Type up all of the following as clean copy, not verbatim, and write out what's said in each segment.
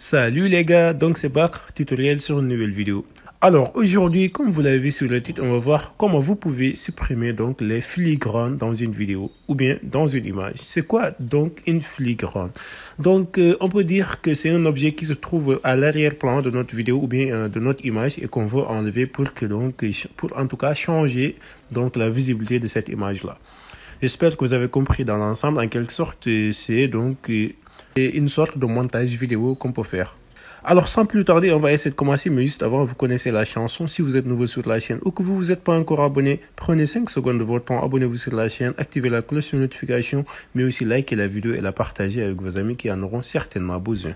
Salut les gars, donc c'est Bakr, tutoriel sur une nouvelle vidéo. Alors aujourd'hui, comme vous l'avez vu sur le titre, on va voir comment vous pouvez supprimer donc les filigranes dans une vidéo ou bien dans une image. C'est quoi donc une filigrane? Donc on peut dire que c'est un objet qui se trouve à l'arrière-plan de notre vidéo ou bien de notre image et qu'on veut enlever pour en tout cas changer donc la visibilité de cette image là. J'espère que vous avez compris dans l'ensemble. En quelque sorte, c'est donc une sorte de montage vidéo qu'on peut faire. Alors sans plus tarder, on va essayer de commencer, mais juste avant, vous connaissez la chanson. Si vous êtes nouveau sur la chaîne ou que vous vous êtes pas encore abonné, prenez 5 secondes de votre temps, abonnez-vous sur la chaîne, activez la cloche de notification, mais aussi likez la vidéo et la partagez avec vos amis qui en auront certainement besoin.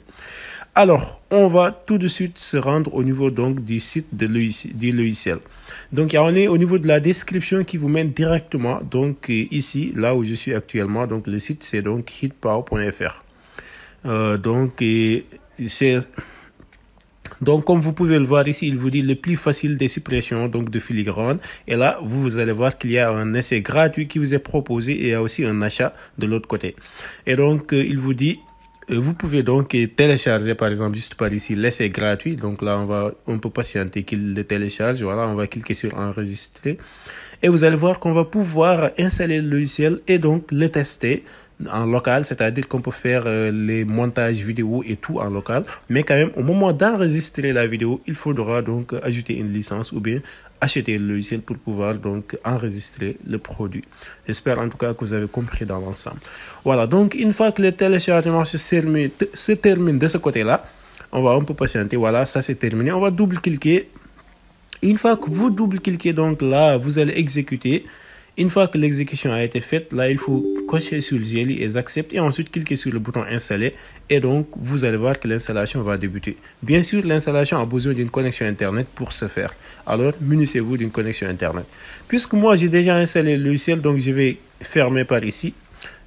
Alors, on va tout de suite se rendre au niveau donc du site du logiciel. Donc, on est au niveau de la description qui vous mène directement donc ici, là où je suis actuellement. Donc, le site c'est donc hitpower.fr. Donc, comme vous pouvez le voir ici, il vous dit le plus facile des suppressions donc de filigrane. Et là, vous allez voir qu'il y a un essai gratuit qui vous est proposé et il y a aussi un achat de l'autre côté. Et donc, il vous dit, vous pouvez donc télécharger par exemple juste par ici l'essai gratuit. Donc là, on peut patienter qu'il le télécharge. Voilà, on va cliquer sur enregistrer. Et vous allez voir qu'on va pouvoir installer le logiciel et donc le tester en local, c'est-à-dire qu'on peut faire les montages vidéo et tout en local, mais quand même au moment d'enregistrer la vidéo, il faudra donc ajouter une licence ou bien acheter le logiciel pour pouvoir donc enregistrer le produit. J'espère en tout cas que vous avez compris dans l'ensemble. Voilà, donc une fois que le téléchargement se termine de ce côté-là, on va un peu patienter. Voilà, ça c'est terminé. On va double-cliquer. Une fois que vous double-cliquez, donc là, vous allez exécuter. Une fois que l'exécution a été faite, là, il faut cocher sur Jelly et accepter et ensuite cliquer sur le bouton installer et donc vous allez voir que l'installation va débuter. Bien sûr, l'installation a besoin d'une connexion internet pour ce faire. Alors, munissez-vous d'une connexion internet. Puisque moi, j'ai déjà installé le logiciel, donc je vais fermer par ici.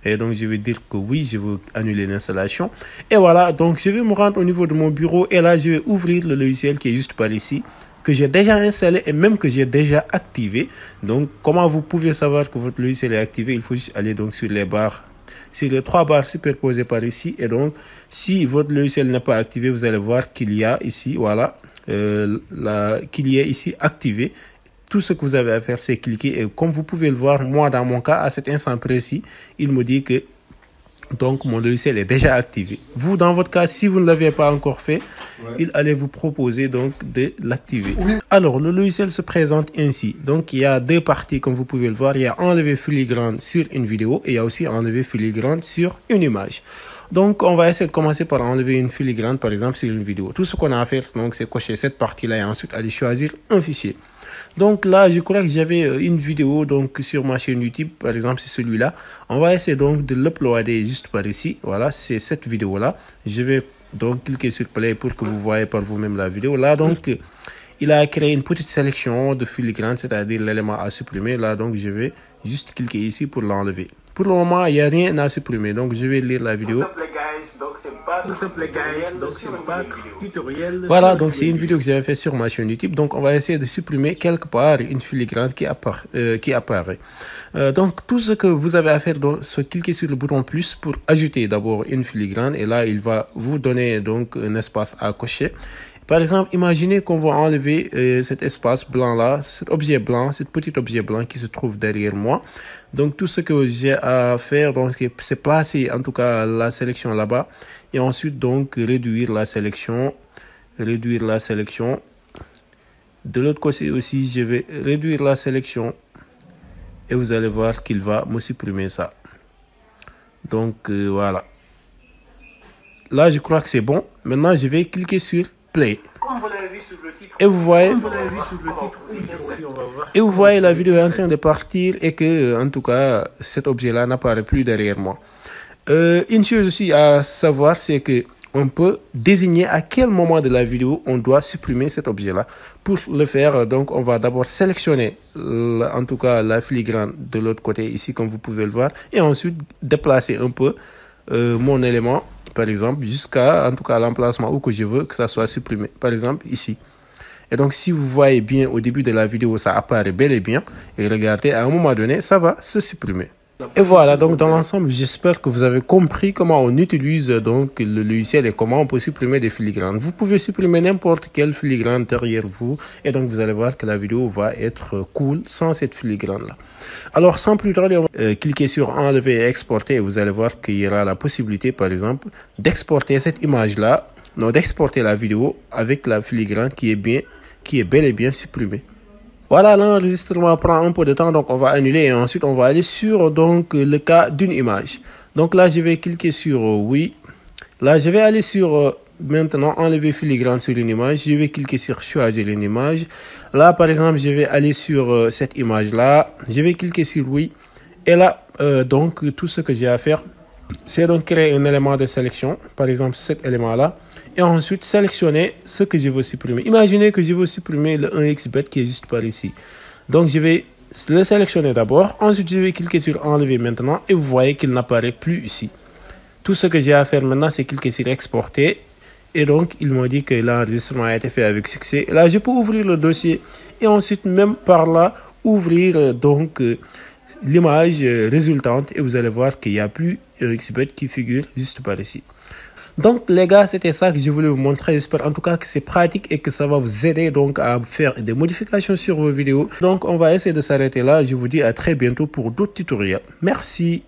Et donc, je vais dire que oui, je veux annuler l'installation. Et voilà, donc je vais me rendre au niveau de mon bureau et là, je vais ouvrir le logiciel qui est juste par ici, que j'ai déjà installé et même que j'ai déjà activé. Donc, comment vous pouvez savoir que votre logiciel est activé? Il faut juste aller donc sur les barres, sur les 3 barres superposées par ici. Et donc, si votre logiciel n'est pas activé, vous allez voir qu'il y a ici, voilà, qu'il y est ici activé. Tout ce que vous avez à faire, c'est cliquer. Et comme vous pouvez le voir, moi, dans mon cas, à cet instant précis, il me dit que donc mon logiciel est déjà activé. Vous, dans votre cas, si vous ne l'avez pas encore fait, il allait vous proposer donc de l'activer. Alors, le logiciel se présente ainsi. Donc, il y a deux parties, comme vous pouvez le voir. Il y a enlever filigrane sur une vidéo et il y a aussi enlever filigrane sur une image. Donc, on va essayer de commencer par enlever une filigrane, par exemple, sur une vidéo. Tout ce qu'on a à faire, donc, c'est cocher cette partie-là et ensuite aller choisir un fichier. Donc là, je crois que j'avais une vidéo donc sur ma chaîne YouTube, par exemple, c'est celui-là. On va essayer donc de l'uploader juste par ici. Voilà, c'est cette vidéo-là. Je vais donc cliquer sur Play pour que vous voyez par vous-même la vidéo. Là, donc, il a créé une petite sélection de filigrane, c'est-à-dire l'élément à supprimer. Là, donc, je vais juste cliquer ici pour l'enlever. Pour le moment, il n'y a rien à supprimer. Donc, je vais lire la vidéo. Voilà, donc c'est une vidéo que j'avais fait sur ma chaîne YouTube. Donc, on va essayer de supprimer quelque part une filigrane qui apparaît. Donc, tout ce que vous avez à faire, c'est cliquer sur le bouton plus pour ajouter d'abord une filigrane. Et là, il va vous donner donc un espace à cocher. Par exemple, imaginez qu'on va enlever cet espace blanc-là, cet objet blanc, cet petit objet blanc qui se trouve derrière moi. Donc, tout ce que j'ai à faire, c'est placer en tout cas la sélection là-bas. Et ensuite, donc, réduire la sélection. De l'autre côté aussi, je vais réduire la sélection. Et vous allez voir qu'il va me supprimer ça. Donc, voilà. Là, je crois que c'est bon. Maintenant, je vais cliquer sur Play. Et vous voyez, la vidéo est en train de partir et que, en tout cas, cet objet-là n'apparaît plus derrière moi. Une chose aussi à savoir, c'est que on peut désigner à quel moment de la vidéo on doit supprimer cet objet-là. Pour le faire, donc, on va d'abord sélectionner, en tout cas, la filigrane de l'autre côté ici, comme vous pouvez le voir, et ensuite déplacer un peu mon élément, par exemple, jusqu'à, en tout cas, l'emplacement où que je veux que ça soit supprimé. Par exemple, ici. Et donc, si vous voyez bien au début de la vidéo, ça apparaît bel et bien. Et regardez, à un moment donné, ça va se supprimer. Et voilà, donc dans l'ensemble, j'espère que vous avez compris comment on utilise donc le logiciel et comment on peut supprimer des filigranes. Vous pouvez supprimer n'importe quel filigrane derrière vous et donc vous allez voir que la vidéo va être cool sans cette filigrane-là. Alors sans plus tarder, on va cliquer sur enlever et exporter et vous allez voir qu'il y aura la possibilité par exemple d'exporter cette image-là, non, d'exporter la vidéo avec la filigrane qui est bel et bien supprimée. Voilà, l'enregistrement prend un peu de temps, donc on va annuler et ensuite on va aller sur donc le cas d'une image. Donc là, je vais cliquer sur oui. Là, je vais aller sur maintenant enlever filigrane sur une image. Je vais cliquer sur choisir une image. Là, par exemple, je vais aller sur cette image-là. Je vais cliquer sur oui. Et là, donc tout ce que j'ai à faire, c'est donc créer un élément de sélection, par exemple cet élément-là, et ensuite sélectionner ce que je veux supprimer. Imaginez que je veux supprimer le 1xBet qui est juste par ici. Donc je vais le sélectionner d'abord, ensuite je vais cliquer sur enlever maintenant et vous voyez qu'il n'apparaît plus ici. Tout ce que j'ai à faire maintenant, c'est cliquer sur exporter et donc il m'a dit que l'enregistrement a été fait avec succès. Là, je peux ouvrir le dossier et ensuite même par là ouvrir donc l'image résultante et vous allez voir qu'il n'y a plus un XBet qui figure juste par ici. Donc les gars, c'était ça que je voulais vous montrer. J'espère en tout cas que c'est pratique et que ça va vous aider donc à faire des modifications sur vos vidéos. Donc on va essayer de s'arrêter là. Je vous dis à très bientôt pour d'autres tutoriels. Merci.